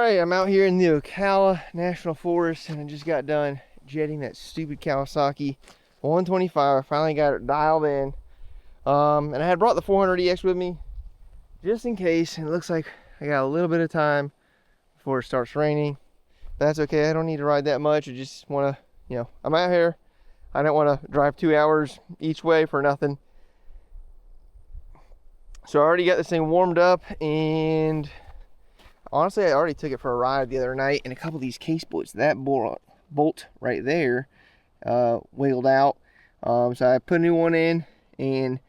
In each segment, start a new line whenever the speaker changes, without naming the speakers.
Alright, I'm out here in the Ocala National Forest and I just got done jetting that stupid Kawasaki 125. I finally got it dialed in. And I had brought the 400EX with me just in case. And it looks like I got a little bit of time before it starts raining. But that's okay, I don't need to ride that much. I just want to, you know, I'm out here. I don't want to drive 2 hours each way for nothing. So I already got this thing warmed up, and honestly, I already took it for a ride the other night, and a couple of these case bolts, that bolt right there wiggled out. So I put a new one in and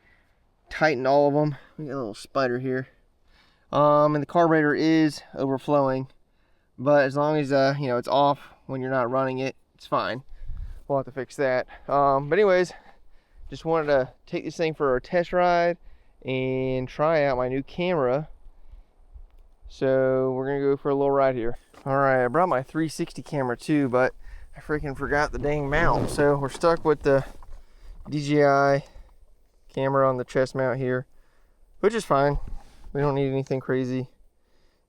tightened all of them. We got a little spider here. And the carburetor is overflowing, but as long as you know, it's off when you're not running it, it's fine. We'll have to fix that. But anyways, just wanted to take this thing for a test ride and try out my new camera. So we're gonna go for a little ride here. All right, I brought my 360 camera too, but I freaking forgot the dang mount. So we're stuck with the DJI camera on the chest mount here, which is fine. We don't need anything crazy.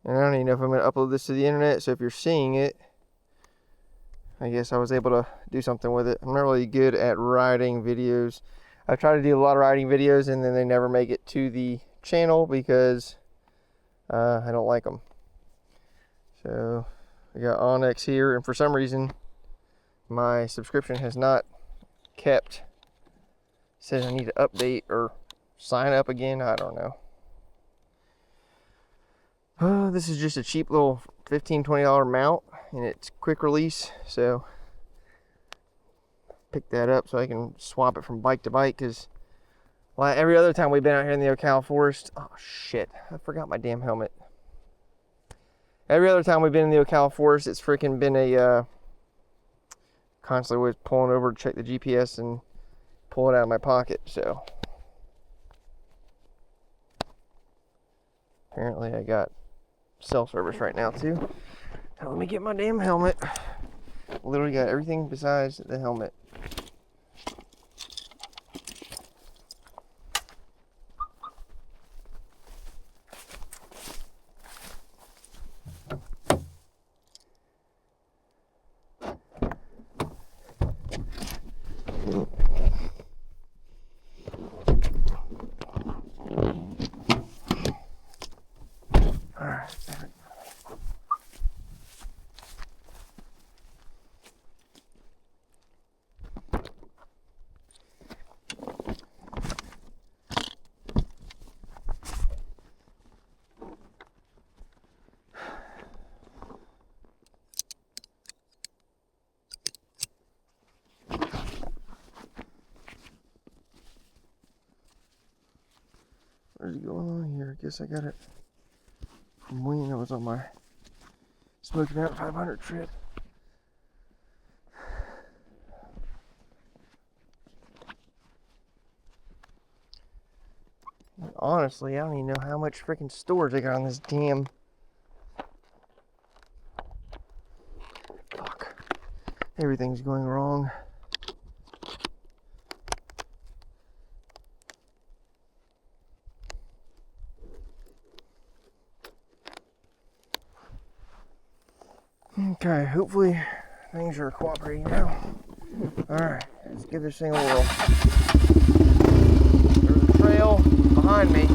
And I don't even know if I'm gonna upload this to the internet. So if you're seeing it, I guess I was able to do something with it. I'm not really good at riding videos. I try to do a lot of riding videos and then they never make it to the channel because I don't like them. So I got Onyx here, and for some reason my subscription has not kept. It says I need to update or sign up again. I don't know. This is just a cheap little $15-$20 mount, and it's quick release, so pick that up so I can swap it from bike to bike, because every other time we've been out here in the Ocala forest, oh shit, I forgot my damn helmet. Every other time we've been in the Ocala forest, it's freaking been a constantly always pulling over to check the GPS and pull it out of my pocket. So apparently I got cell service right now too. Now let me get my damn helmet. Literally got everything besides the helmet. Where's it going on here? I guess I got it from when I was on my Smoky Mountain 500 trip. And honestly, I don't even know how much freaking storage I got on this damn. Fuck. Everything's going wrong. Okay, hopefully things are cooperating now. Alright, let's give this thing a whirl. There's a trail behind me.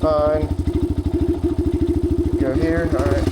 fine. Go here. All right.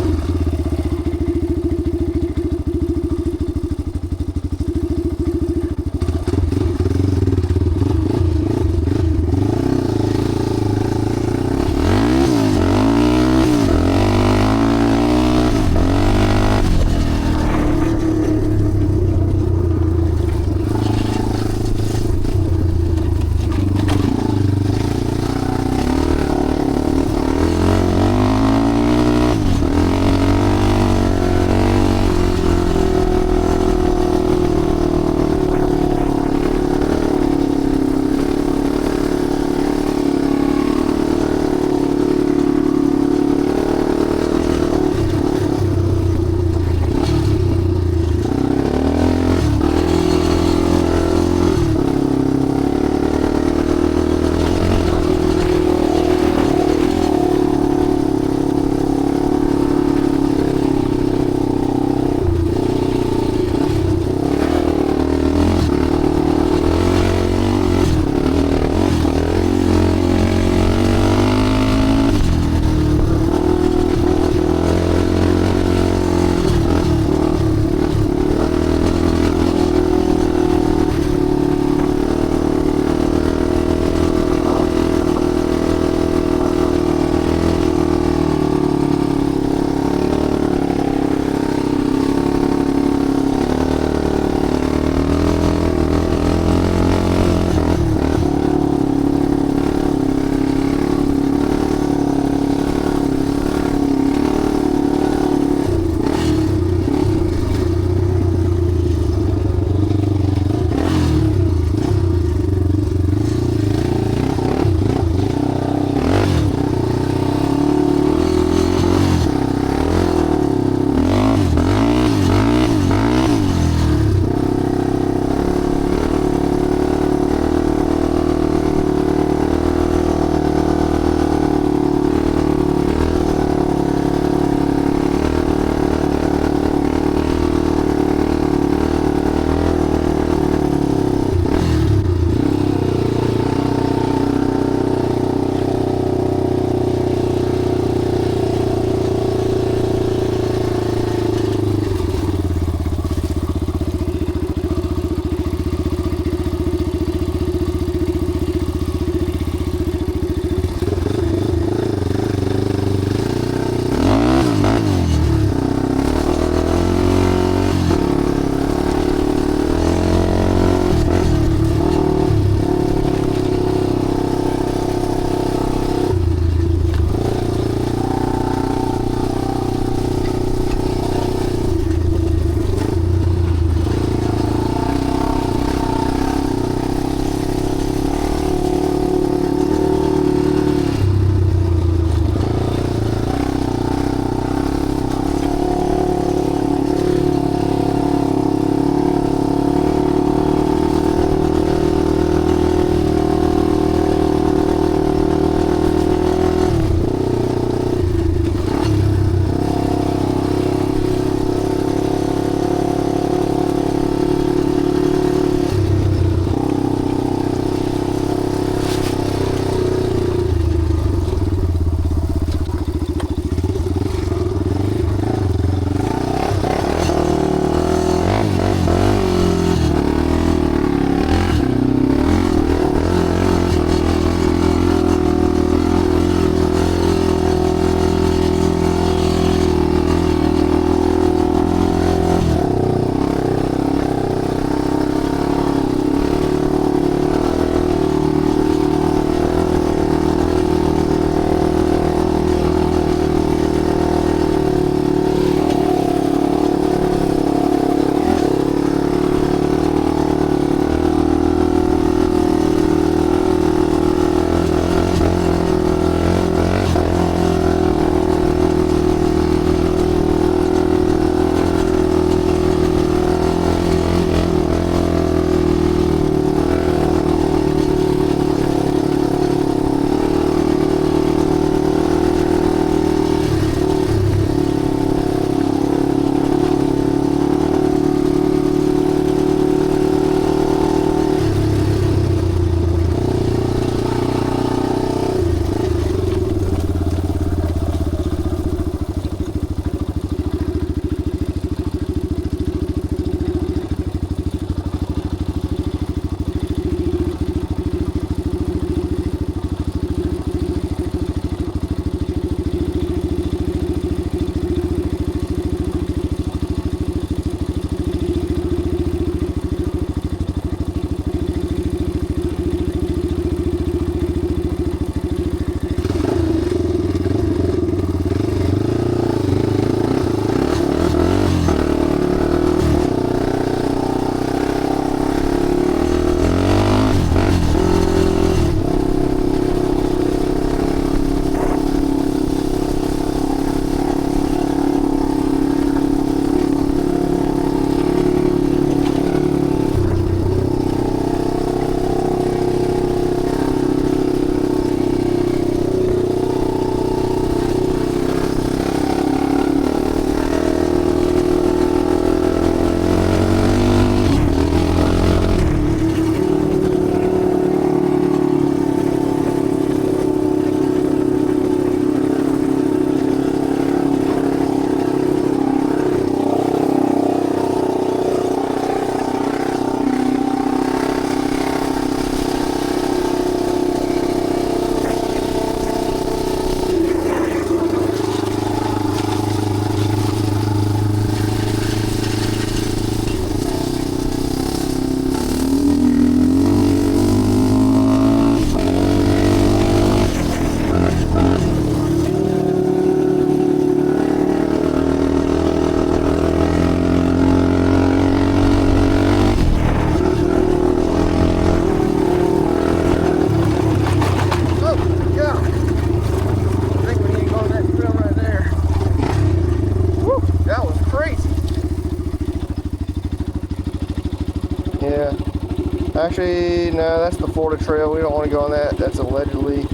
actually, no, that's the Florida Trail. We don't want to go on that. That's allegedly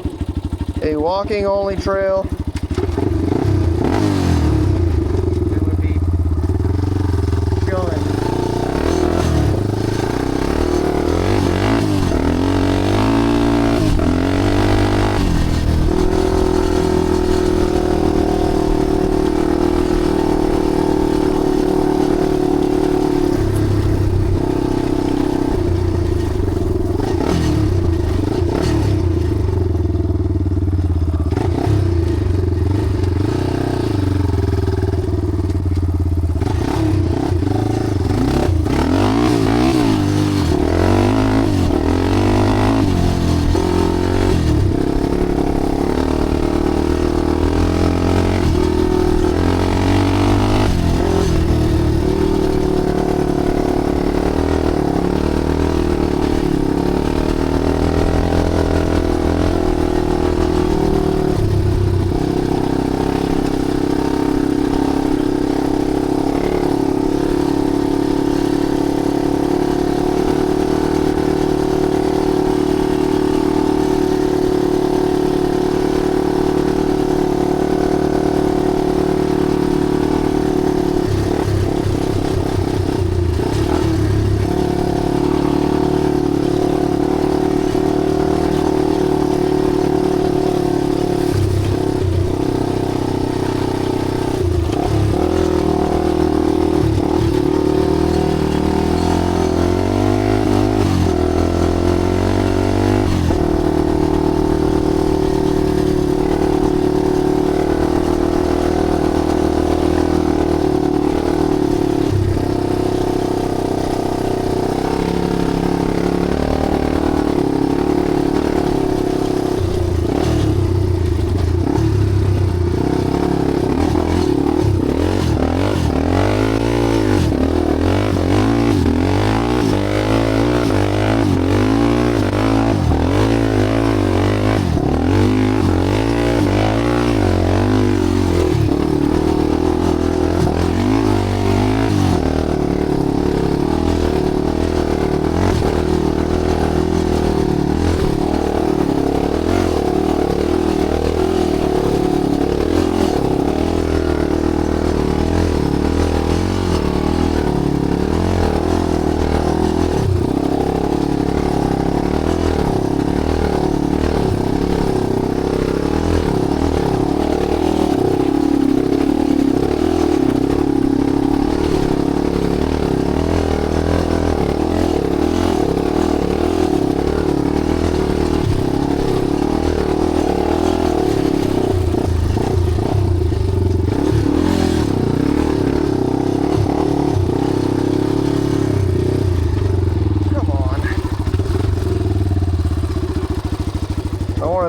a walking only trail. It would be shunned.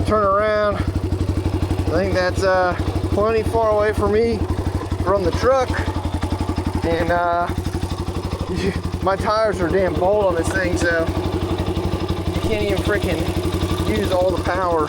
Turn around. I think that's plenty far away for me from the truck, and my tires are damn bold on this thing, so you can't even freaking use all the power.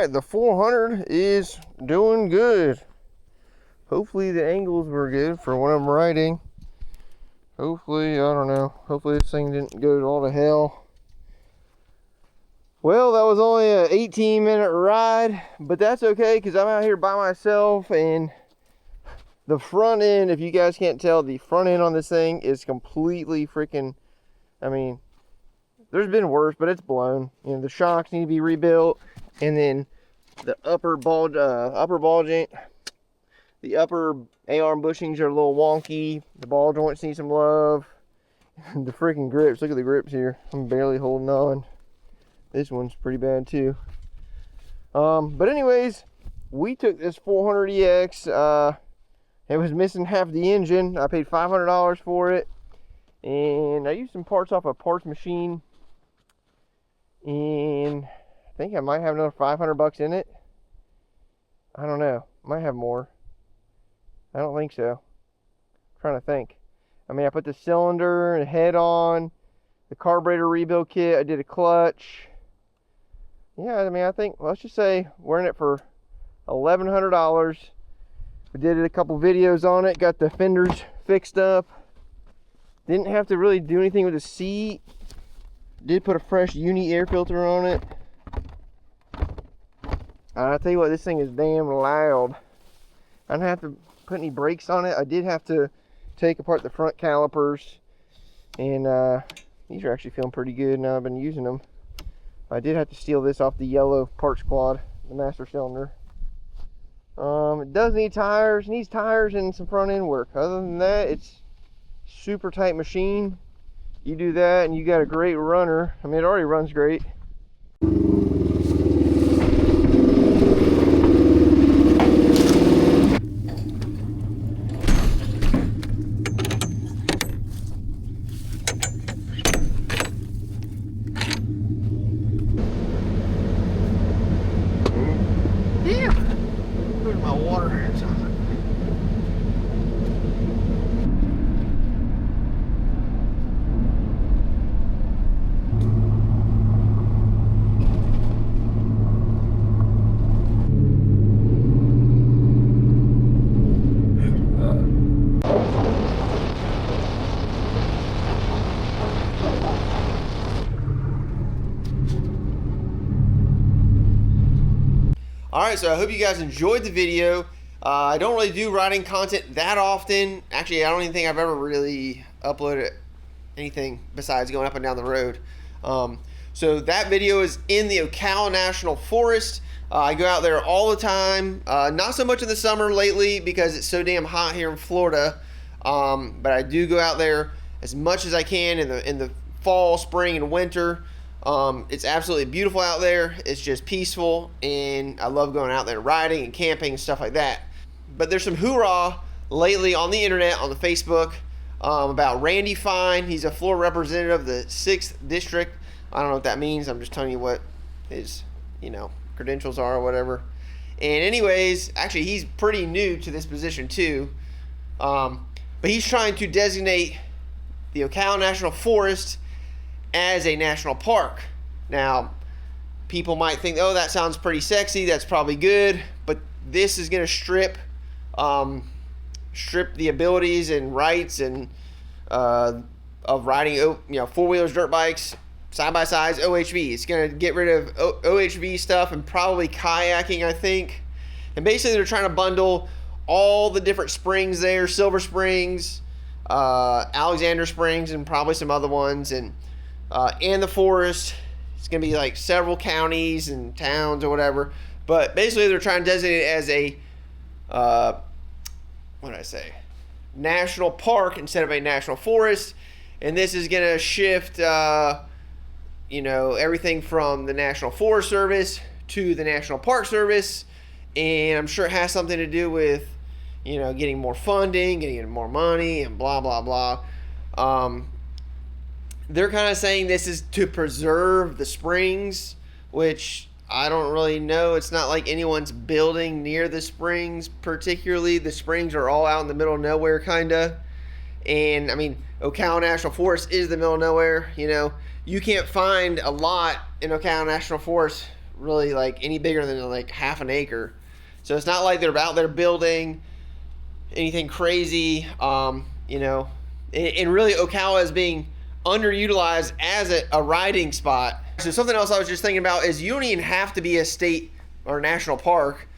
right, the 400 is doing good. Hopefully the angles were good for when I'm riding. Hopefully, I don't know. Hopefully this thing didn't go to all to hell. Well, that was only an 18-minute ride, but that's okay because I'm out here by myself, and the front end, if you guys can't tell, the front end on this thing is completely freaking, I mean, there's been worse, but it's blown. You know, the shocks need to be rebuilt, and then the upper ball joint, the upper A-arm bushings are a little wonky. The ball joints need some love. The freaking grips, look at the grips here. I'm barely holding on. This one's pretty bad too. But anyways, we took this 400EX. It was missing half the engine. I paid $500 for it, and I used some parts off a parts machine, and I think I might have another 500 bucks in it. I don't know, might have more. I don't think so. I'm trying to think. I mean, I put the cylinder and head on, the carburetor rebuild kit, I did a clutch. Yeah, I mean, I think, let's just say we're in it for $1,100. We did a couple videos on it, got the fenders fixed up. Didn't have to really do anything with the seat. Did put a fresh uni air filter on it. I'll tell you what, this thing is damn loud. I didn't have to put any brakes on it. I did have to take apart the front calipers, and these are actually feeling pretty good now I've been using them. I did have to steal this off the yellow parts quad, the master cylinder. It does need tires, needs tires and some front end work. Other than that, it's super tight machine. You do that and you got a great runner. I mean, it already runs great. Alright, so I hope you guys enjoyed the video. I don't really do riding content that often. Actually, I don't even think I've ever really uploaded anything besides going up and down the road. So that video is in the Ocala National Forest. I go out there all the time. Not so much in the summer lately because it's so damn hot here in Florida. But I do go out there as much as I can in the fall, spring, and winter. It's absolutely beautiful out there. It's just peaceful, and I love going out there riding and camping and stuff like that. But there's some hoorah lately on the internet, on the Facebook, about Randy Fine. He's a Florida representative of the 6th District. I don't know what that means. I'm just telling you what his, credentials are or whatever. And anyways, actually he's pretty new to this position too. But he's trying to designate the Ocala National Forest as a national park. Now, people might think, oh, that sounds pretty sexy, that's probably good, but this is going to strip the abilities and rights and of riding four-wheelers, dirt bikes, side-by-sides, OHV. It's going to get rid of OHV stuff and probably kayaking, I think. And basically they're trying to bundle all the different springs there, Silver Springs, Alexander Springs, and probably some other ones, and the forest. It's going to be like several counties and towns or whatever. But basically they're trying to designate it as a, national park instead of a national forest. And this is going to shift, everything from the National Forest Service to the National Park Service. And I'm sure it has something to do with, getting more funding, getting more money, and blah, blah, blah. They're kind of saying this is to preserve the springs, which I don't really know. It's not like anyone's building near the springs particularly. The springs are all out in the middle of nowhere, kind of. And, I mean, Ocala National Forest is the middle of nowhere. You can't find a lot in Ocala National Forest really like any bigger than like half an acre. So it's not like they're out there building anything crazy. You know, and really Ocala is being underutilized as a riding spot. So something else I was just thinking about is you don't even have to be a state or national park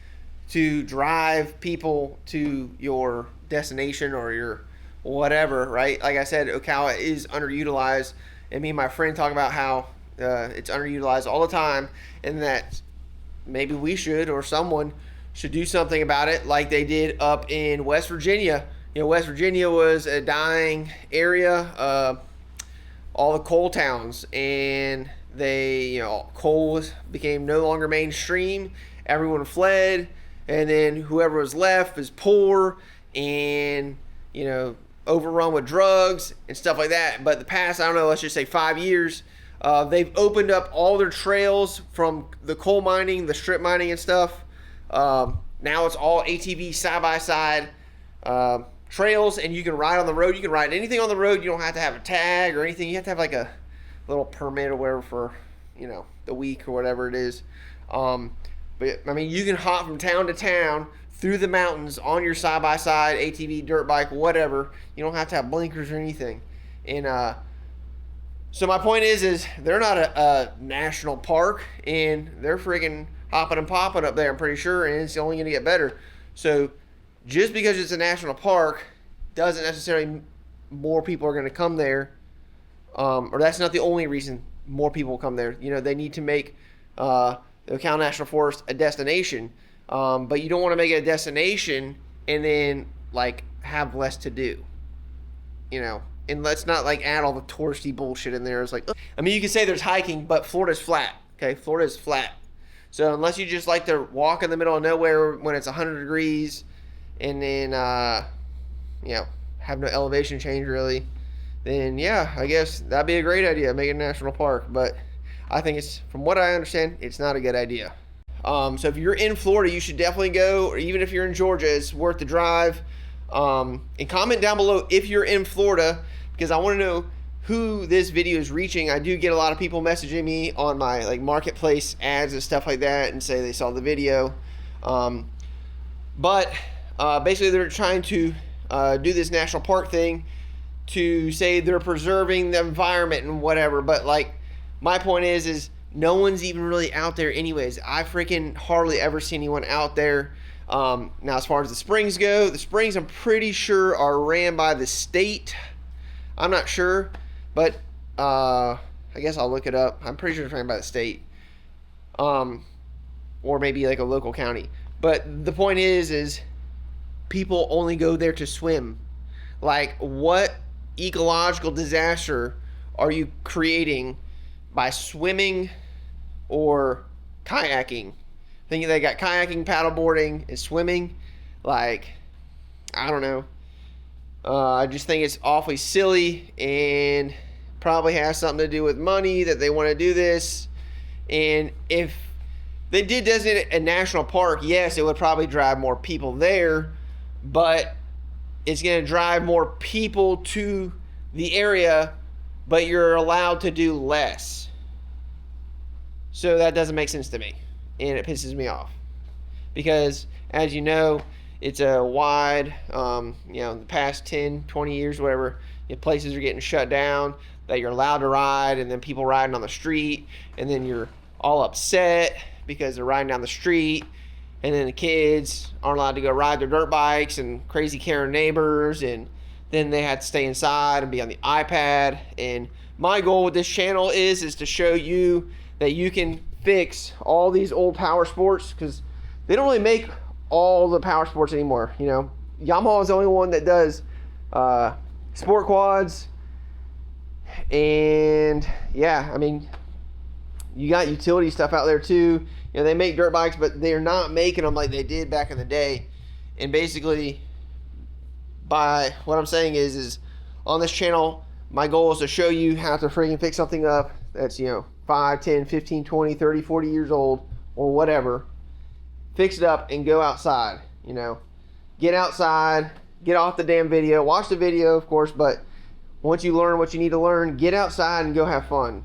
to drive people to your destination or your whatever, right? Like I said, Ocala is underutilized, and me and my friend talk about how it's underutilized all the time, and that maybe we should, or someone should, do something about it like they did up in West Virginia. You know, West Virginia was a dying area, all the coal towns, and they, you know, coal became no longer mainstream. Everyone fled, and then whoever was left was poor and, you know, overrun with drugs and stuff like that. But the past, I don't know, let's just say 5 years, they've opened up all their trails from the coal mining, the strip mining and stuff. Now it's all ATV side-by-side trails, and you can ride on the road. You can ride anything on the road. You don't have to have a tag or anything. You have to have like a little permit or whatever for, you know, the week or whatever it is. But I mean, you can hop from town to town through the mountains on your side-by-side, ATV, dirt bike, whatever. You don't have to have blinkers or anything. And so my point is they're not a national park, and they're freaking hopping and popping up there, I'm pretty sure, and it's only going to get better. So just because it's a national park doesn't necessarily more people are going to come there, or that's not the only reason more people will come there. You know, they need to make the Ocala National Forest a destination, but you don't want to make it a destination and then like have less to do, you know. And let's not like add all the touristy bullshit in there. It's like, I mean, you can say there's hiking, but Florida's flat. Okay, Florida's flat. So unless you just like to walk in the middle of nowhere when it's 100 degrees, and then you know, have no elevation change really, then yeah, I guess that'd be a great idea, make it a national park. But I think it's, from what I understand, it's not a good idea. So if you're in Florida, you should definitely go, or even if you're in Georgia, it's worth the drive. And comment down below if you're in Florida, because I want to know who this video is reaching. I do get a lot of people messaging me on my like marketplace ads and stuff like that and say they saw the video. But basically they're trying to do this national park thing to say they're preserving the environment and whatever. But like, my point is no one's even really out there anyways. I freaking hardly ever see anyone out there. Now as far as the springs go, the springs I'm pretty sure are ran by the state. I'm not sure, but I guess I'll look it up. I'm pretty sure it's ran by the state, or maybe like a local county. But the point is people only go there to swim. Like, what ecological disaster are you creating by swimming or kayaking? Thinking they got kayaking, paddleboarding, and swimming. Like, I don't know. I just think it's awfully silly, and probably has something to do with money that they want to do this. And if they did designate a national park, yes, it would probably drive more people there, but it's going to drive more people to the area, but you're allowed to do less. So that doesn't make sense to me, and it pisses me off, because as you know, it's a wide, you know, the past 10, 20 years, whatever, places are getting shut down that you're allowed to ride, and then people riding on the street, and then you're all upset because they're riding down the street, and then the kids aren't allowed to go ride their dirt bikes, and crazy Karen neighbors, and then they have to stay inside and be on the iPad. And my goal with this channel is to show you that you can fix all these old power sports, because they don't really make all the power sports anymore. You know, Yamaha is the only one that does sport quads, and yeah, I mean, you got utility stuff out there too. You know, they make dirt bikes, but they're not making them like they did back in the day. And basically, by what I'm saying is on this channel, my goal is to show you how to freaking fix something up that's, you know, 5, 10, 15, 20, 30, 40 years old or whatever. Fix it up and go outside, you know. Get outside, get off the damn video. Watch the video, of course, but once you learn what you need to learn, get outside and go have fun.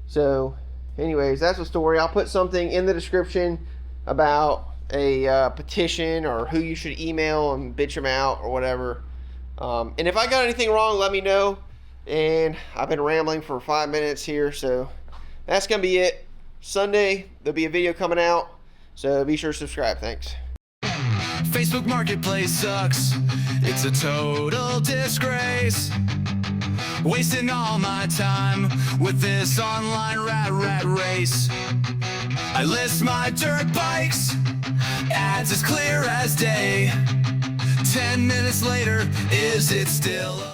So, anyways, that's the story. I'll put something in the description about a petition or who you should email and bitch them out or whatever. And if I got anything wrong, let me know. And I've been rambling for 5 minutes here, so that's going to be it. Sunday, there'll be a video coming out, so be sure to subscribe. Thanks.
Facebook Marketplace sucks. It's a total disgrace. Wasting all my time with this online rat race. I list my dirt bikes, ads as clear as day. 10 minutes later, is it still up?